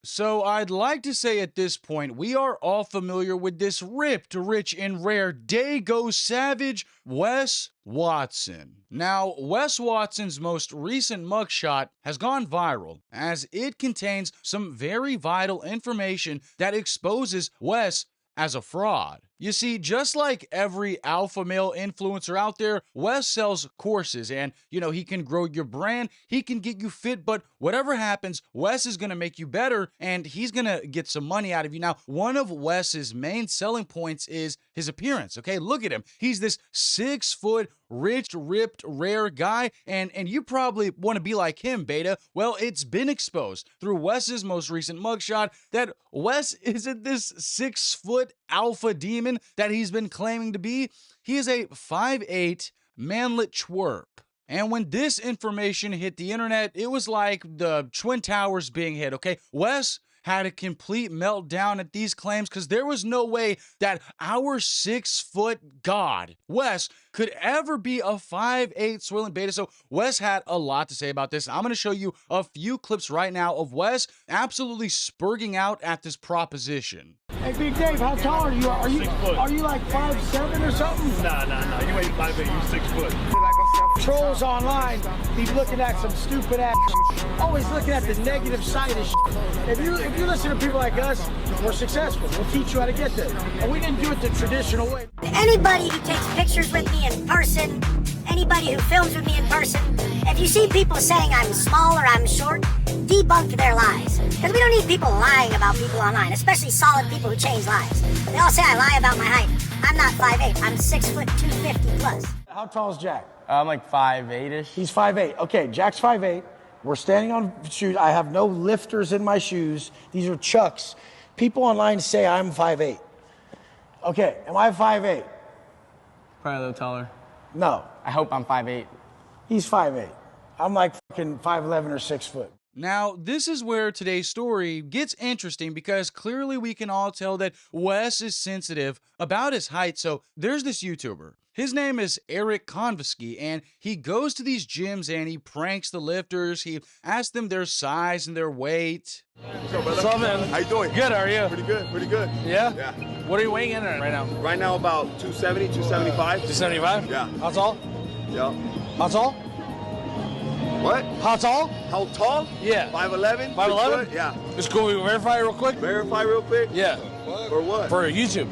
So I'd like to say at this point, we are all familiar with this ripped, rich, and rare Dago Savage, Wes Watson. Now, Wes Watson's most recent mugshot has gone viral, as it contains some very vital information that exposes Wes as a fraud. You see, just like every alpha male influencer out there, Wes sells courses and, he can grow your brand, he can get you fit, but whatever happens, Wes is going to make you better and he's going to get some money out of you. Now, one of Wes's main selling points is his appearance, okay? Look at him. He's this 6-foot, rich, ripped, rare guy, and you probably want to be like him, Beta. Well, it's been exposed through Wes's most recent mugshot that Wes isn't this 6-foot alpha demon that he's been claiming to be. He is a 5'8" manlet twerp. And when this information hit the internet, it was like the Twin Towers being hit, okay? Wes had a complete meltdown at these claims because there was no way that our 6-foot god, Wes, could ever be a 5'8" swirling beta. So Wes had a lot to say about this. I'm going to show you a few clips right now of Wes absolutely spurging out at this proposition. Hey, Big Dave, how tall are you? Are you like 5'7" or something? Nah. You ain't 5'8", you 6 foot. Trolls online be looking at some stupid ass, always looking at the negative side of shit. If you listen to people like us, we're successful. We'll teach you how to get there. And we didn't do it the traditional way. Anybody who takes pictures with me in person, anybody who films with me in person, if you see people saying I'm small or I'm short, debunk their lies. Because we don't need people lying about people online, especially solid people who change lives. They all say I lie about my height. I'm not 5'8", I'm 6 foot 250 plus. How tall is Jack? I'm like 5'8"-ish. He's 5'8". Okay, Jack's 5'8". We're standing on shoes. I have no lifters in my shoes. These are Chucks. People online say I'm 5'8". Okay, am I 5'8"? Probably a little taller. No. I hope I'm 5'8". He's 5'8". I'm like fucking 5'11" or 6 foot. Now, this is where today's story gets interesting because clearly we can all tell that Wes is sensitive about his height. So there's this YouTuber. His name is Kanevsky, and he goes to these gyms and he pranks the lifters. He asks them their size and their weight. What's up, man? How you doing? Good, how are you? Pretty good, pretty good. Yeah? Yeah. What are you weighing in at right now? Right now about 270, 275. 275? Yeah. How tall? Yeah. How tall? What? How tall? How tall? Yeah. 5'11"? 5'11"? Yeah. It's cool. We verify real quick? Verify real quick? Yeah. For what? For YouTube.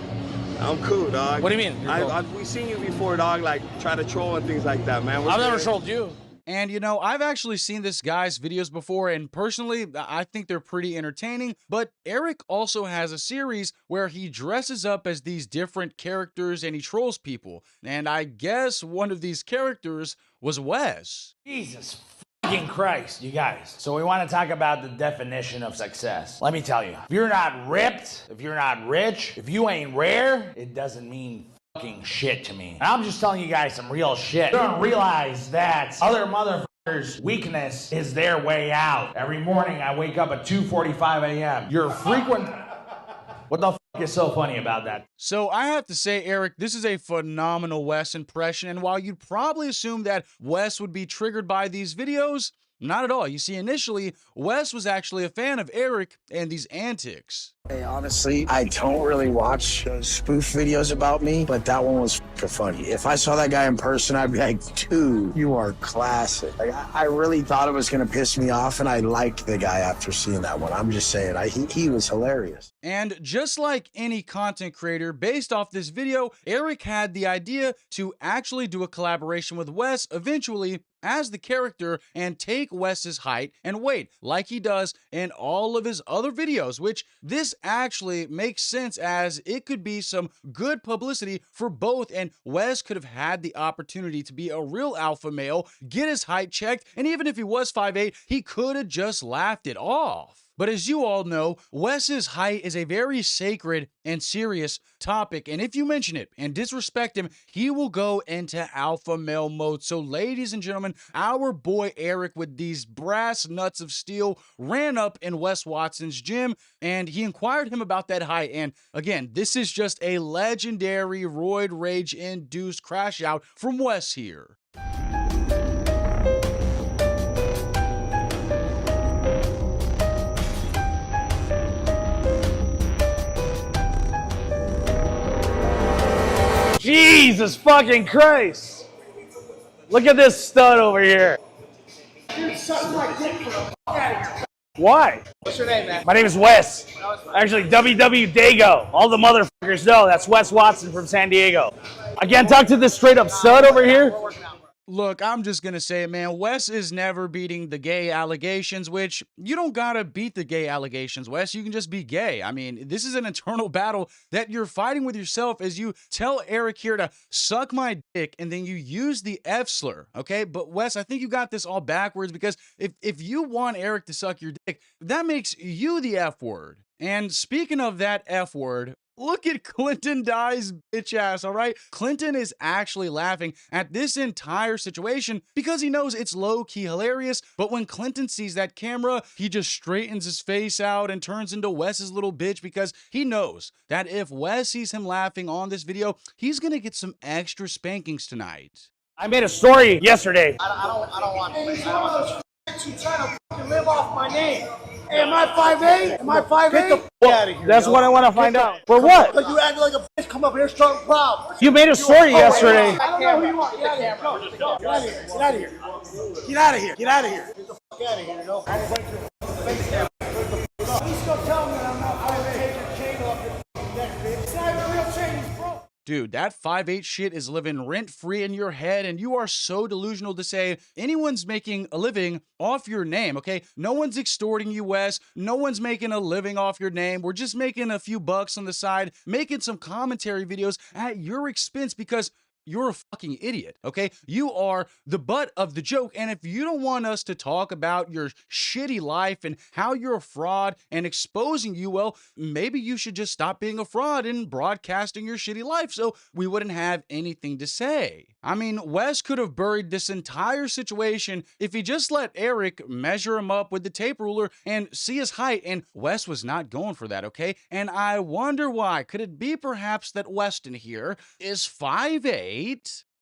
I'm cool, dog. What do you mean? We seen you before, dog, like try to troll and things like that, man. I've never trolled you. And I've actually seen this guy's videos before, and personally, I think they're pretty entertaining. But Eric also has a series where he dresses up as these different characters and he trolls people. And I guess one of these characters was Wes. Jesus fucking Christ, you guys. So we want to talk about the definition of success. Let me tell you, if you're not ripped, if you're not rich, if you ain't rare, it doesn't mean fucking shit to me. And I'm just telling you guys some real shit. You don't realize that other motherfuckers' weakness is their way out. Every morning I wake up at 2:45 a.m. Your frequent... What the fuck is so funny about that? So I have to say, Eric, this is a phenomenal Wes impression. And while you'd probably assume that Wes would be triggered by these videos, not at all. You see, initially, Wes was actually a fan of Eric and these antics. Hey, honestly, I don't really watch spoof videos about me, but that one was funny. If I saw that guy in person, I'd be like, dude, you are classic. Like, I really thought it was going to piss me off, and I liked the guy after seeing that one. I'm just saying, he was hilarious. And just like any content creator, based off this video, Eric had the idea to actually do a collaboration with Wes eventually as the character and take Wes's height and weight like he does in all of his other videos, which this actually makes sense as it could be some good publicity for both, and Wes could have had the opportunity to be a real alpha male, get his height checked, and even if he was 5'8", he could have just laughed it off. But as you all know, Wes's height is a very sacred and serious topic, and if you mention it and disrespect him, he will go into alpha male mode. So ladies and gentlemen, our boy Eric with these brass nuts of steel ran up in Wes Watson's gym, and he inquired him about that height. And again, this is just a legendary roid rage induced crash out from Wes here. Jesus fucking Christ. Look at this stud over here. Why? What's your name, man? My name is Wes. Actually, WW Dago. All the motherfuckers know that's Wes Watson from San Diego. I can't talk to this straight up stud over here. Look, I'm just gonna say it, man. Wes is never beating the gay allegations, which you don't gotta beat the gay allegations, Wes. You can just be gay. I mean, this is an internal battle that you're fighting with yourself as you tell Eric here to suck my dick and then you use the F slur, okay? But Wes, I think you got this all backwards because if you want Eric to suck your dick, that makes you the F word. And speaking of that F word, look at Clinton Dye's bitch ass, all right? Clinton is actually laughing at this entire situation because he knows it's low-key hilarious, but when Clinton sees that camera, he just straightens his face out and turns into Wes's little bitch because he knows that if Wes sees him laughing on this video, he's gonna get some extra spankings tonight. I made a story yesterday. I don't want to. You trying to live off my name. Hey, am I 5'8"? Am I 5'8"? Get the f*** out of here. That's what I want to find out. For what? Like you acting like a bitch, come up here starting problems. You made a story yesterday. I don't know who you are. Get out of here. Go. Get out of here. Get out of here. Get out of here. Get out of here. Get the f*** out of here, you know? I will break your face down. Please go tell me that I'm not 5'8". Take your chain off your neck, bitch. It's not even a real chain, it's broke. Dude, that 5'8" shit is living rent-free in your head, and you are so delusional to say anyone's making a living off your name, okay? No one's extorting you, Wes. No one's making a living off your name. We're just making a few bucks on the side, making some commentary videos at your expense because you're a fucking idiot, okay? You are the butt of the joke, and if you don't want us to talk about your shitty life and how you're a fraud and exposing you, well, maybe you should just stop being a fraud and broadcasting your shitty life so we wouldn't have anything to say. I mean, Wes could have buried this entire situation if he just let Eric measure him up with the tape ruler and see his height, and Wes was not going for that, okay? And I wonder why. Could it be perhaps that Weston here is 5'8"?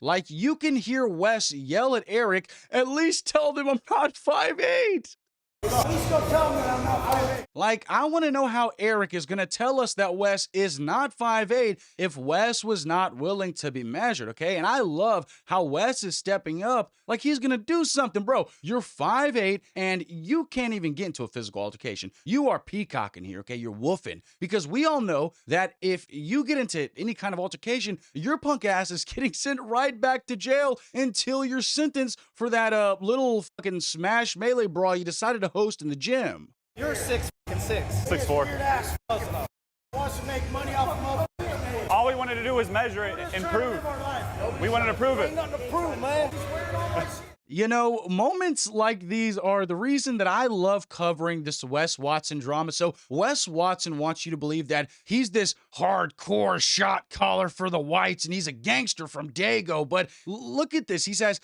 Like, you can hear Wes yell at Eric, at least tell them I'm not 5'8". Like, I want to know how Eric is going to tell us that Wes is not 5'8" if Wes was not willing to be measured, okay? And I love how Wes is stepping up like he's going to do something. Bro, you're 5'8" and you can't even get into a physical altercation. You are peacocking here, okay? You're woofing. Because we all know that if you get into any kind of altercation, your punk ass is getting sent right back to jail until you're sentenced for that little fucking smash melee brawl you decided to host in the gym. You're 6'6". 6'4". Wants to make money off of All we wanted to do was measure it and prove. We wanted to prove it. Ain't nothing to prove, man. You know, moments like these are the reason that I love covering this Wes Watson drama. So Wes Watson wants you to believe that he's this hardcore shot caller for the whites and he's a gangster from Dago. But look at this. He says,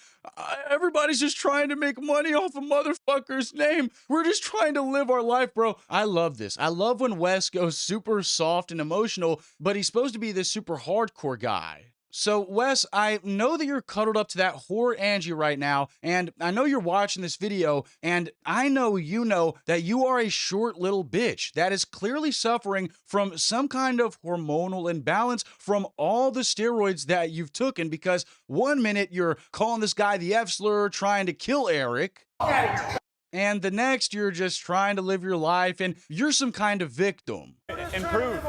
everybody's just trying to make money off a motherfucker's name. We're just trying to live our life, bro. I love this. I love when Wes goes super soft and emotional, but he's supposed to be this super hardcore guy. So, Wes, I know that you're cuddled up to that whore Angie right now, and I know you're watching this video, and I know you know that you are a short little bitch that is clearly suffering from some kind of hormonal imbalance from all the steroids that you've taken, because 1 minute you're calling this guy the F-slur, trying to kill Eric, and the next you're just trying to live your life, and you're some kind of victim. And prove.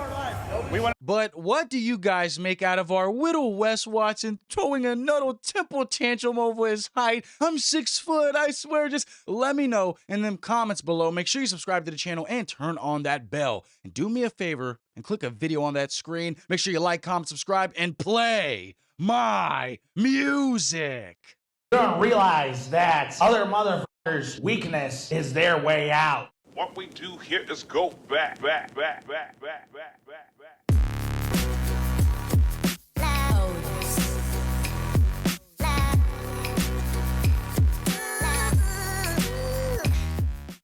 But what do you guys make out of our little Wes Watson throwing a little temple tantrum over his height? I'm 6 foot, I swear. Just let me know in them comments below. Make sure you subscribe to the channel and turn on that bell. And do me a favor and click a video on that screen. Make sure you like, comment, subscribe, and play my music. You don't realize that other motherfuckers' weakness is their way out. What we do here is go back.